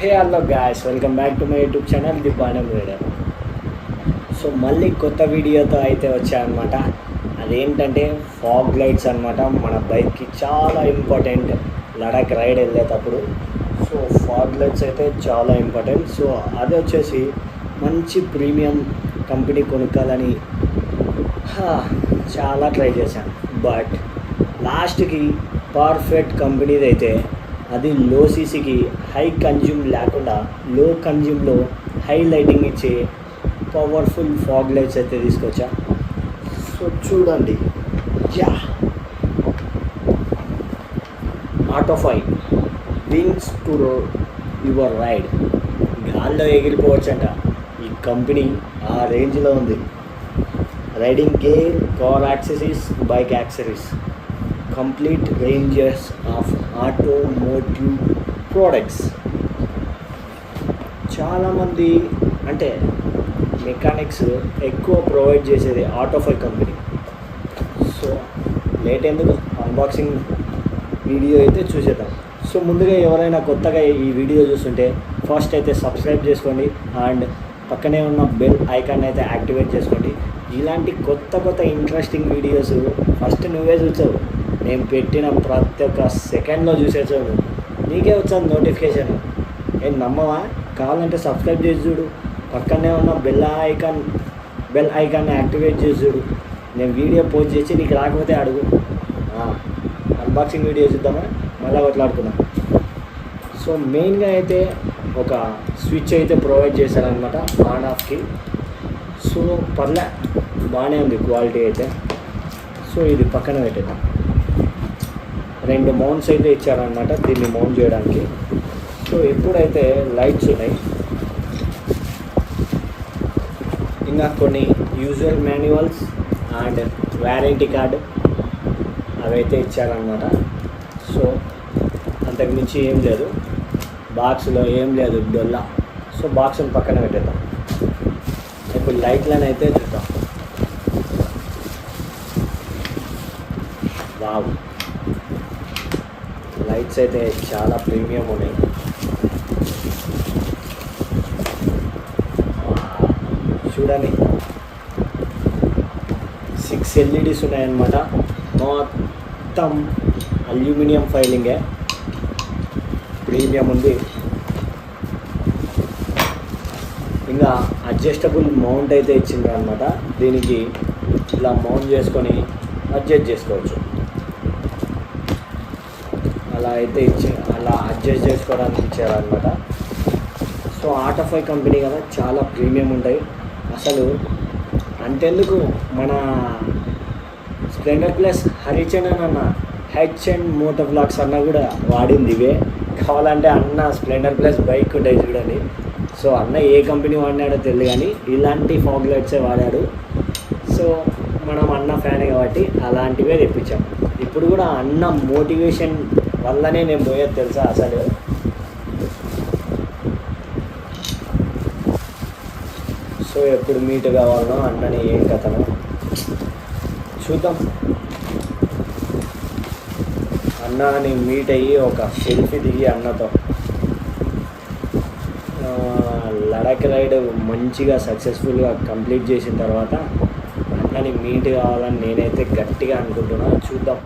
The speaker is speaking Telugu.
Hey hello guys, welcome back to my YouTube channel the బాణం రైడర్. సో మళ్ళీ కొత్త వీడియోతో అయితే వచ్చాయన్నమాట. అదేంటంటే ఫాగ్ లైట్స్ అనమాట. మన బైక్కి చాలా ఇంపార్టెంట్ లడాక్ రైడ్ వెళ్ళేటప్పుడు. సో ఫాగ్ లైట్స్ అయితే చాలా ఇంపార్టెంట్. సో అది వచ్చేసి మంచి ప్రీమియం కంపెనీ కొనుక్కోవాలని చాలా ట్రై చేశాను. బట్ లాస్ట్కి పర్ఫెక్ట్ కంపెనీది అయితే అది లో సీసీకి హై కన్జ్యూమ్ లేకుండా లో కన్జ్యూమ్లో హై లైటింగ్ ఇచ్చే పవర్ఫుల్ ఫాగ్ లైట్స్ అయితే తీసుకొచ్చా. సో చూడండి, yeah Autofy wings to your ride. గాల్లో ఎగిరిపోవచ్చంట. ఈ కంపెనీ ఆ రేంజ్లో ఉంది. Riding gear, car accessories, bike accessories, complete ranges of automotive products. చాలామంది అంటే మెకానిక్స్ ఎక్కువ ప్రొవైడ్ చేసేది ఆటోఫై కంపెనీ. సో లేట్ ఎందుకు, అన్బాక్సింగ్ వీడియో అయితే చూసేద్దాం. సో ముందుగా ఎవరైనా కొత్తగా ఈ వీడియో చూస్తుంటే ఫస్ట్ అయితే సబ్స్క్రైబ్ చేసుకోండి అండ్ పక్కనే ఉన్న బెల్ ఐకాన్ అయితే యాక్టివేట్ చేసుకోండి. ఇలాంటి కొత్త ఇంట్రెస్టింగ్ వీడియోస్ ఫస్ట్ నువ్వే చూసావు. నేను పెట్టిన ప్రతి ఒక్క సెకండ్లో చూసేసావు. నీకే వచ్చాను నోటిఫికేషన్. ఏం నమ్మవా? కావాలంటే సబ్స్క్రైబ్ చేసి చూడు. పక్కనే ఉన్న బెల్ ఐకాన్ని యాక్టివేట్ చేసి చూడు. నేను వీడియో పోస్ట్ చేసి నీకు రాకపోతే అడుగు. అన్బాక్సింగ్ వీడియో చూద్దామా, మళ్ళీ కొట్లాడుకుందాం. సో మెయిన్గా అయితే ఒక స్విచ్ అయితే ప్రొవైడ్ చేశారనమాట ఆన్ ఆఫ్కి. సో పర్లే, బాగానే ఉంది క్వాలిటీ అయితే. సో ఇది పక్కన పెట్టేద్దాం. 2 మౌంట్స్ అయితే ఇచ్చారనమాట దీన్ని మౌంట్ చేయడానికి. సో ఎప్పుడైతే లైట్స్ ఉన్నాయి, ఇంకా కొన్ని user manuals and warranty card అవైతే ఇచ్చారనమాట. సో అంతకుమించి ఏం లేదు, బాక్స్లో ఏం లేదు డొల్లా. సో బాక్స్ని పక్కన పెట్టేద్దాం. ఇప్పుడు లైట్లను అయితే చూద్దాం. వావ్, లైట్స్ అయితే చాలా ప్రీమియం ఉన్నాయి. చూడండి, 6 LEDs ఉన్నాయన్నమాట. మొత్తం అల్యూమినియం ఫైలింగే, ప్రీమియం ఉంది. ఇంకా అడ్జస్టబుల్ మౌంట్ అయితే ఇచ్చిండ్రు అనమాట. దీనికి ఇలా మౌంట్ చేసుకొని అడ్జస్ట్ చేసుకోవచ్చు. అలా అడ్జస్ట్ చేసుకోవడానికి ఇచ్చారనమాట. సో ఆటోఫై కంపెనీ కదా, చాలా ప్రీమియం ఉంటాయి. అసలు అంతెందుకు, మన స్ప్లెండర్ ప్లస్ హరిచందన్ అన్న హెచ్ అండ్ మోటో బ్లాగ్స్ అన్న కూడా వాడింది ఇవే. కావాలంటే అన్న స్ప్లెండర్ ప్లస్ బైక్ ఉంటాయి చూడండి. సో అన్న ఏ కంపెనీ వాడినాడో తెలియదు కానీ ఇలాంటి ఫాగ్ లైట్సే వాడాడు. సో మనం అన్న ఫ్యాన్ కాబట్టి అలాంటివే తెప్పించాం. ఇప్పుడు కూడా అన్న మోటివేషన్ వల్లనే నేను పోయేది తెలుసా. అసలు సో ఎప్పుడు మీట్ కావాలనో అన్నని ఏం కథనో చూద్దాం. అన్నని మీట్ అయ్యి ఒక సెల్ఫీ దిగి అన్నతో లడాక్ రైడ్ మంచిగా సక్సెస్ఫుల్గా కంప్లీట్ చేసిన తర్వాత అన్నని మీట్ కావాలని నేనైతే గట్టిగా అనుకుంటున్నా. చూద్దాం.